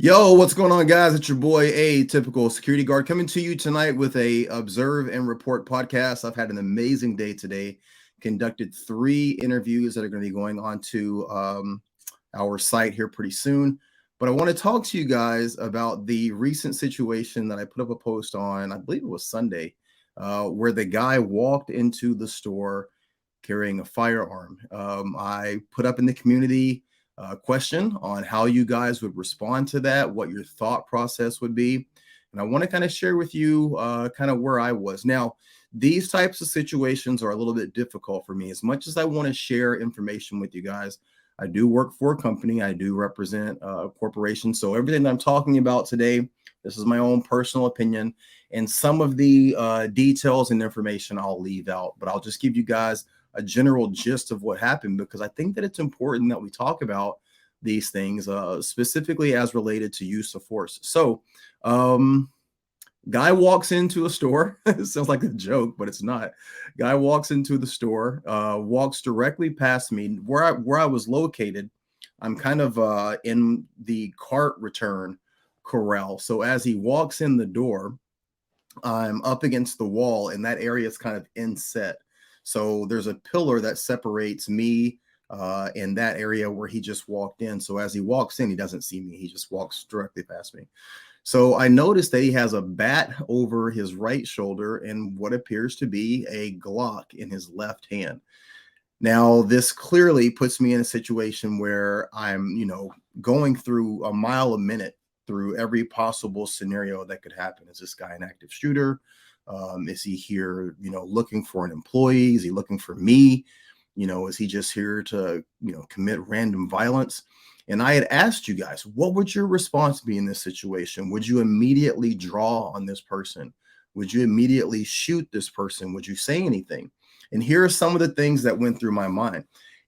Yo, what's going on, guys? It's your boy, A Typical Security Guard, coming to you tonight with a Observe and Report podcast. I've had an amazing day today. Conducted 3 interviews that are going to be going on to our site here pretty soon. But I want to talk to you guys about the recent situation that I put up a post on, I believe it was Sunday, where the guy walked into the store carrying a firearm. I put up in the community question on how you guys would respond to that, what your thought process would be. And I want to kind of share with you kind of where I was. Now, these types of situations are a little bit difficult for me. As much as I want to share information with you guys, I do work for a company. I do represent a corporation. So everything that I'm talking about today, this is my own personal opinion. And some of the details and information I'll leave out, but I'll just give you guys a general gist of what happened, because I think that it's important that we talk about these things specifically as related to use of force. So guy walks into a store. It sounds like a joke, but it's not. Guy walks into the store, walks directly past me where I was located. I'm kind of in the cart return corral. So as he walks in the door, I'm up against the wall, and that area is kind of inset. So there's a pillar that separates me in that area where he just walked in. So as he walks in, he doesn't see me. He just walks directly past me. So I noticed that he has a bat over his right shoulder and what appears to be a Glock in his left hand. Now, this clearly puts me in a situation where I'm, going through a mile a minute through every possible scenario that could happen. Is this guy an active shooter? Is he here, looking for an employee? Is he looking for me? Is he just here to, commit random violence? And I had asked you guys, what would your response be in this situation? Would you immediately draw on this person? Would you immediately shoot this person? Would you say anything? And here are some of the things that went through my mind.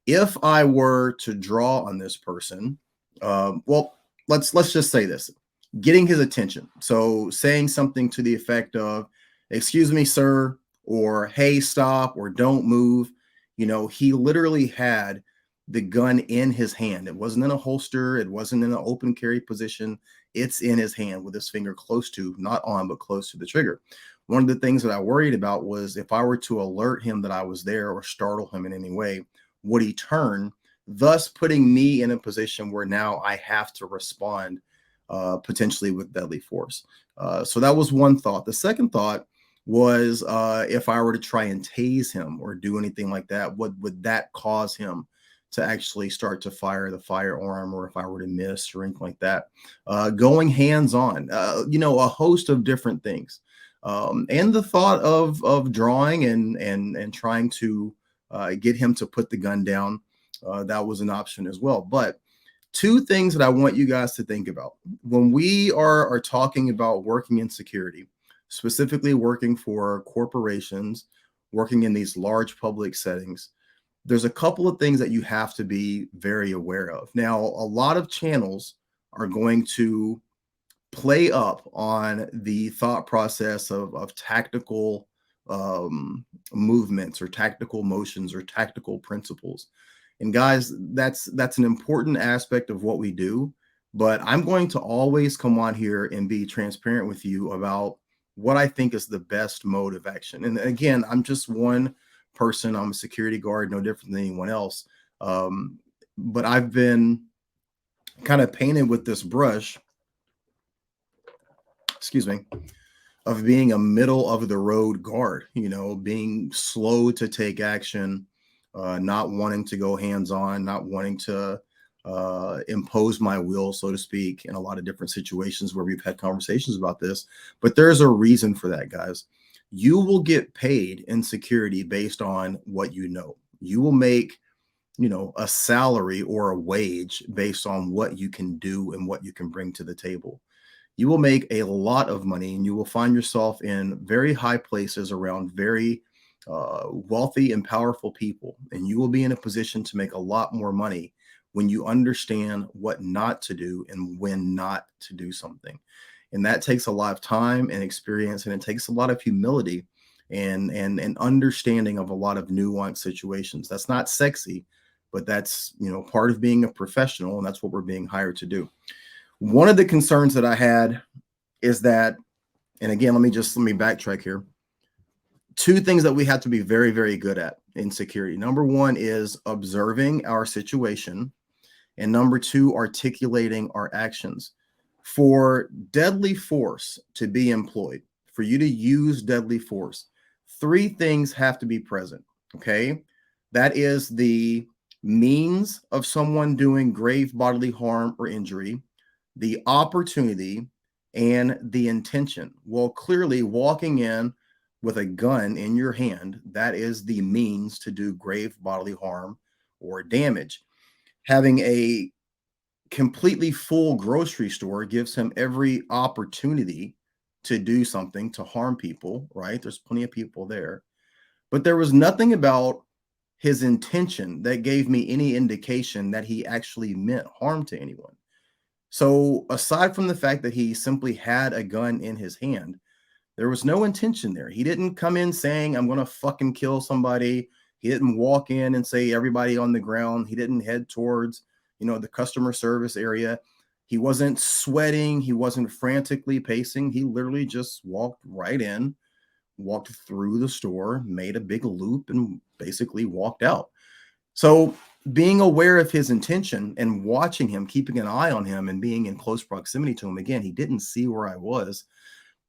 If I were to draw on this person, let's just say this: getting his attention. So saying something to the effect of, "Excuse me, sir," or "Hey, stop," or "Don't move." He literally had the gun in his hand. It wasn't in a holster. It wasn't in an open carry position. It's in his hand with his finger close to, not on, but close to the trigger. One of the things that I worried about was if I were to alert him that I was there or startle him in any way, would he turn, thus putting me in a position where now I have to respond potentially with deadly force. So that was one thought. The second thought was if I were to try and tase him or do anything like that, what would that cause him to actually start to fire the firearm, or if I were to miss or anything like that? Going hands-on, a host of different things. And the thought of drawing and trying to get him to put the gun down, that was an option as well. But two things that I want you guys to think about when we are talking about working in security, specifically working for corporations, working in these large public settings. There's a couple of things that you have to be very aware of. Now, a lot of channels are going to play up on the thought process of tactical movements or tactical motions or tactical principles. And guys, that's an important aspect of what we do. But I'm going to always come on here and be transparent with you about what I think is the best mode of action. And again, I'm just one person. I'm a security guard, no different than anyone else. But I've been kind of painted with this brush, excuse me, of being a middle of the road guard, being slow to take action, not wanting to go hands on, not wanting to impose my will, so to speak, in a lot of different situations where we've had conversations about this. But there's a reason for that, guys. You will get paid in security based on what you know. You will make, a salary or a wage based on what you can do and what you can bring to the table. You will make a lot of money, and you will find yourself in very high places around very wealthy and powerful people. And you will be in a position to make a lot more money when you understand what not to do and when not to do something. And that takes a lot of time and experience, and it takes a lot of humility and understanding of a lot of nuanced situations. That's not sexy, but that's, part of being a professional, and that's what we're being hired to do. One of the concerns that I had is that, and again, let me backtrack here. Two things that we have to be very, very good at in security. Number one is observing our situation, and number two, articulating our actions. For deadly force to be employed, for you to use deadly force, three things have to be present. Okay. That is the means of someone doing grave bodily harm or injury, the opportunity, and the intention. Well, clearly, walking in with a gun in your hand, that is the means to do grave bodily harm or damage. Having a completely full grocery store gives him every opportunity to do something to harm people, right? There's plenty of people there. But there was nothing about his intention that gave me any indication that he actually meant harm to anyone. So, aside from the fact that he simply had a gun in his hand, there was no intention there. He didn't come in saying, I'm going to fucking kill somebody. He didn't walk in and say, everybody on the ground. He didn't head towards, the customer service area. He wasn't sweating. He wasn't frantically pacing. He literally just walked right in, walked through the store, made a big loop, and basically walked out. So, being aware of his intention and watching him, keeping an eye on him, and being in close proximity to him, again, he didn't see where I was.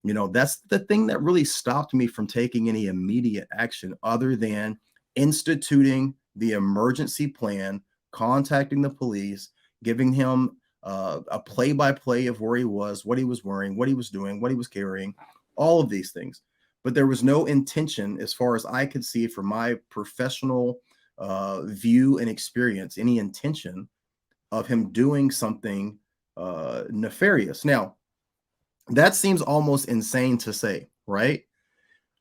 That's the thing that really stopped me from taking any immediate action other than instituting the emergency plan, contacting the police, giving him a play by play of where he was, what he was wearing, what he was doing, what he was carrying, all of these things. But there was no intention, as far as I could see from my professional view and experience, any intention of him doing something nefarious. Now, that seems almost insane to say, right?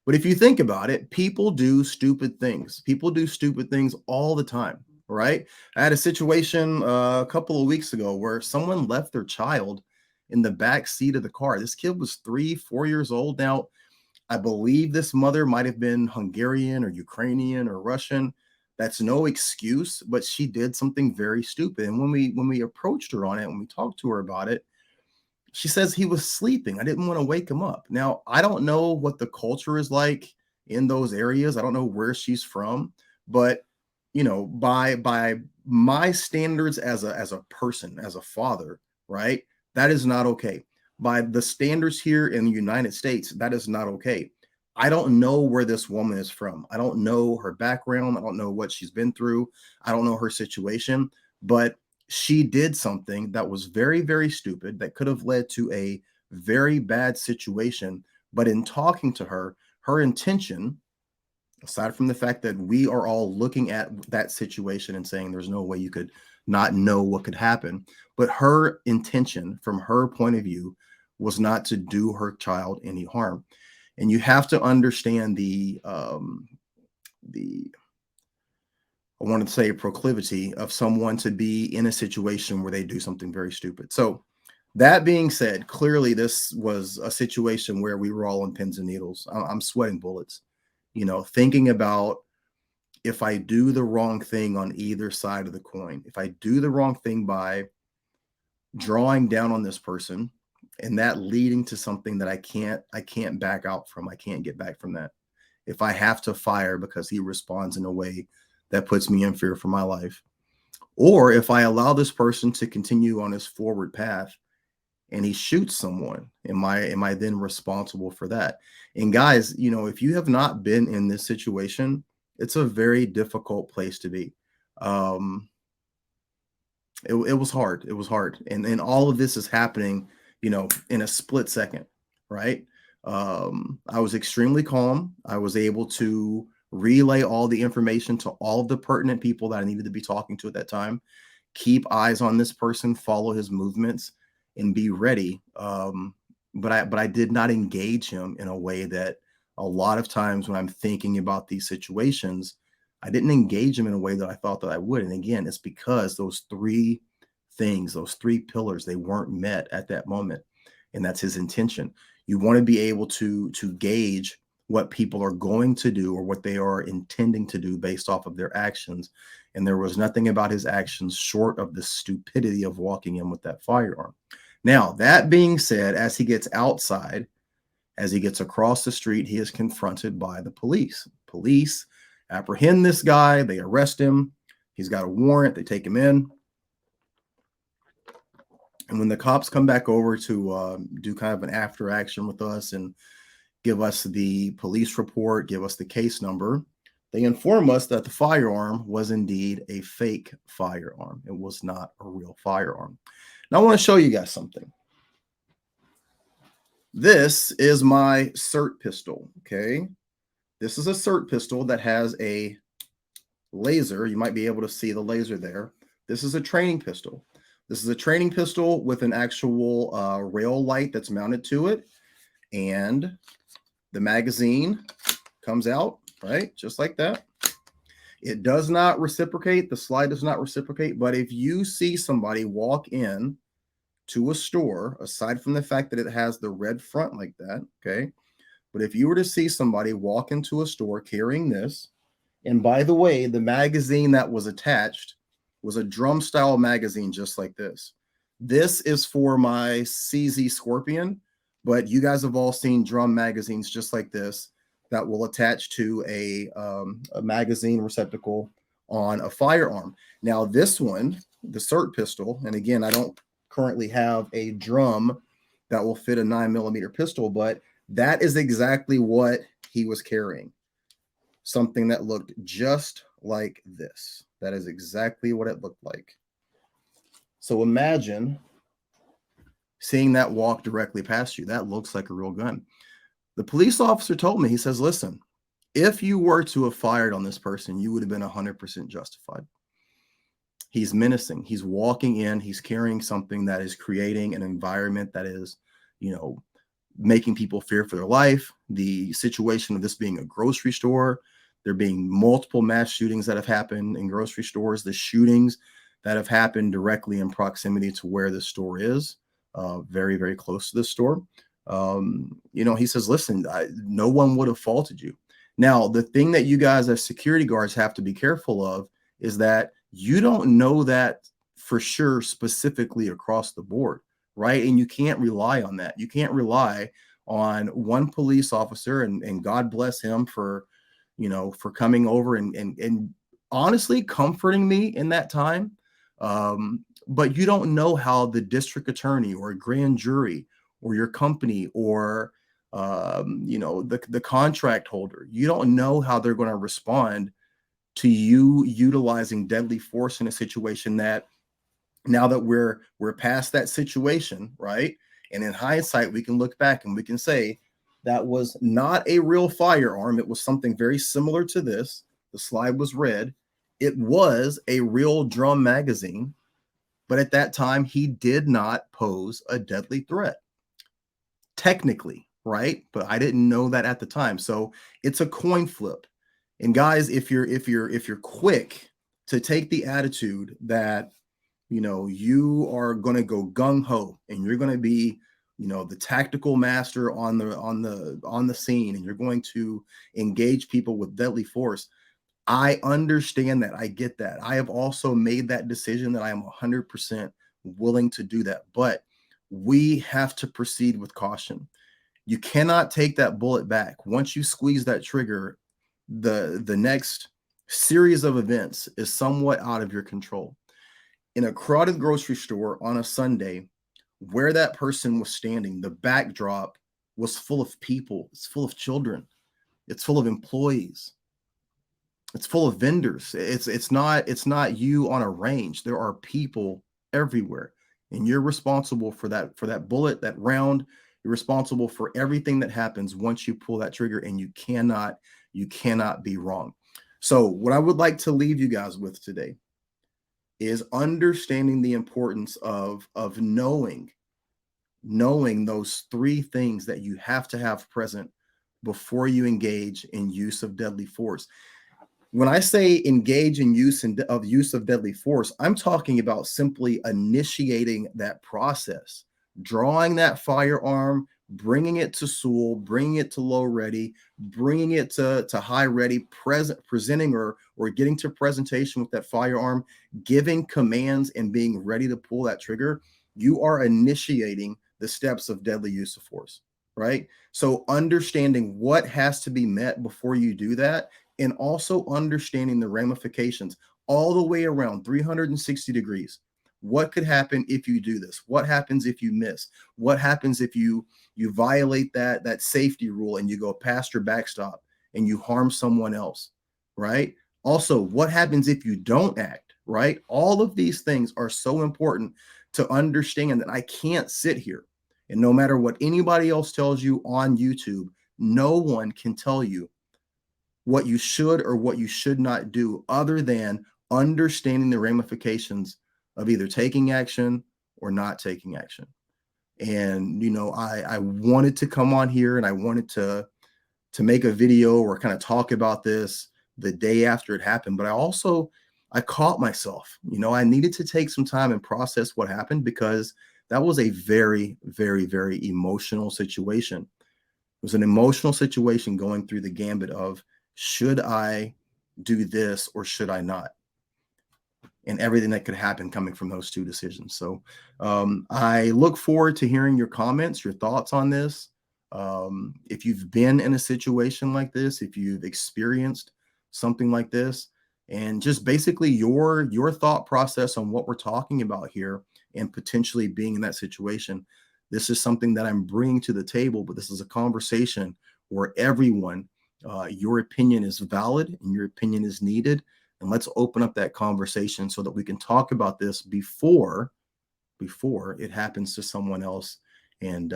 But if you think about it, people do stupid things. People do stupid things all the time, right? I had a situation a couple of weeks ago where someone left their child in the back seat of the car. This kid was 3, 4 years old. Now, I believe this mother might have been Hungarian or Ukrainian or Russian. That's no excuse, but she did something very stupid. And when we approached her on it, when we talked to her about it, she says he was sleeping. I didn't want to wake him up. Now, I don't know what the culture is like in those areas. I don't know where she's from, but by my standards as a person, as a father, right? That is not okay. By the standards here in the United States, that is not okay. I don't know where this woman is from. I don't know her background. I don't know what she's been through. I don't know her situation, but she did something that was very, very stupid that could have led to a very bad situation. But in talking to her, her intention, aside from the fact that we are all looking at that situation and saying there's no way you could not know what could happen, but her intention from her point of view was not to do her child any harm. And you have to understand the I wanted to say proclivity of someone to be in a situation where they do something very stupid. So that being said, clearly this was a situation where we were all on pins and needles. I'm sweating bullets, thinking about, if I do the wrong thing on either side of the coin, if I do the wrong thing by drawing down on this person and that leading to something that I can't back out from, I can't get back from that. If I have to fire because he responds in a way that puts me in fear for my life, or if I allow this person to continue on his forward path and he shoots someone, am I then responsible for that? And guys, if you have not been in this situation, it's a very difficult place to be. Um, it was hard. It was hard. And all of this is happening, in a split second, right? I was extremely calm. I was able to relay all the information to all of the pertinent people that I needed to be talking to at that time. Keep eyes on this person, follow his movements, and be ready. But I did not engage him in a way that, a lot of times when I'm thinking about these situations, I didn't engage him in a way that I thought that I would. And again, it's because those three things, those three pillars, they weren't met at that moment. And that's his intention. You want to be able to gauge what people are going to do or what they are intending to do based off of their actions. And there was nothing about his actions short of the stupidity of walking in with that firearm. Now, that being said, as he gets outside, as he gets across the street, he is confronted by the police. Police apprehend this guy, they arrest him. He's got a warrant, they take him in. And when the cops come back over to do kind of an after action with us and give us the police report, give us the case number, they inform us that the firearm was indeed a fake firearm. It was not a real firearm. Now, I want to show you guys something. This is my SIRT pistol, okay? This is a SIRT pistol that has a laser. You might be able to see the laser there. This is a training pistol. This is a training pistol with an actual rail light that's mounted to it. And the magazine comes out, right? Just like that. It does not reciprocate. The slide does not reciprocate. But if you see somebody walk in to a store, aside from the fact that it has the red front like that, okay? But if you were to see somebody walk into a store carrying this, and by the way, the magazine that was attached was a drum style magazine just like this. This is for my CZ Scorpion, but you guys have all seen drum magazines just like this that will attach to a magazine receptacle on a firearm. Now this one, the SIRT pistol, and again, I don't currently have a drum that will fit a 9mm pistol, but that is exactly what he was carrying. Something that looked just like this. That is exactly what it looked like. So imagine seeing that walk directly past you. That looks like a real gun. The police officer told me, he says, listen, if you were to have fired on this person, you would have been 100% justified. He's menacing. He's walking in. He's carrying something that is creating an environment that is, making people fear for their life. The situation of this being a grocery store, there being multiple mass shootings that have happened in grocery stores, the shootings that have happened directly in proximity to where the store is, very, very close to the store. He says, listen, no one would have faulted you. Now, the thing that you guys as security guards have to be careful of is that you don't know that for sure specifically across the board, right? And you can't rely on that. You can't rely on one police officer, and God bless him for coming over and honestly comforting me in that time. But you don't know how the district attorney or a grand jury or your company or the contract holder, you don't know how they're going to respond to you utilizing deadly force in a situation that, now that we're past that situation, right? And in hindsight, we can look back and we can say that was not a real firearm. It was something very similar to this. The slide was red. It was a real drum magazine, but at that time, he did not pose a deadly threat. Technically, right? But I didn't know that at the time. So it's a coin flip. And guys, if you're quick to take the attitude that you are going to go gung ho and you're going to be the tactical master on the scene, and you're going to engage people with deadly force, I understand that. I get that. I have also made that decision that I am 100% willing to do that, but we have to proceed with caution. You cannot take that bullet back. Once you squeeze that trigger, the next series of events is somewhat out of your control. In a crowded grocery store on a Sunday, where that person was standing, the backdrop was full of people. It's full of children. It's full of employees. It's full of vendors. It's not you on a range. There are people everywhere, and you're responsible for that bullet, that round. You're responsible for everything that happens once you pull that trigger, and you cannot be wrong. So what I would like to leave you guys with today is understanding the importance of knowing those three things that you have to have present before you engage in use of deadly force. When I say engage in use of deadly force, I'm talking about simply initiating that process, drawing that firearm, bringing it to SOOL, bringing it to low ready, bringing it to high ready, presenting or getting to presentation with that firearm, giving commands and being ready to pull that trigger. you are initiating the steps of deadly use of force, right? So understanding what has to be met before you do that, and also understanding the ramifications all the way around 360 degrees. What could happen if you do this? What happens if you miss? What happens if you violate that safety rule and you go past your backstop and you harm someone else, right? Also, what happens if you don't act, right? All of these things are so important to understand that I can't sit here and no matter what anybody else tells you on YouTube, no one can tell you what you should or what you should not do other than understanding the ramifications of either taking action or not taking action. And I wanted to come on here and I wanted to make a video or kind of talk about this the day after it happened, but I caught myself. I needed to take some time and process what happened because that was a very, very, very emotional situation. It was an emotional situation going through the gambit of, should I do this or should I not? And everything that could happen coming from those two decisions. So I look forward to hearing your comments, your thoughts on this. If you've been in a situation like this, if you've experienced something like this, and just basically your thought process on what we're talking about here and potentially being in that situation. This is something that I'm bringing to the table, but this is a conversation where everyone, your opinion is valid and your opinion is needed. And let's open up that conversation so that we can talk about this before it happens to someone else and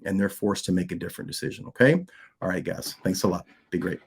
they're forced to make a different decision. Okay. All right, guys. Thanks a lot. Be great.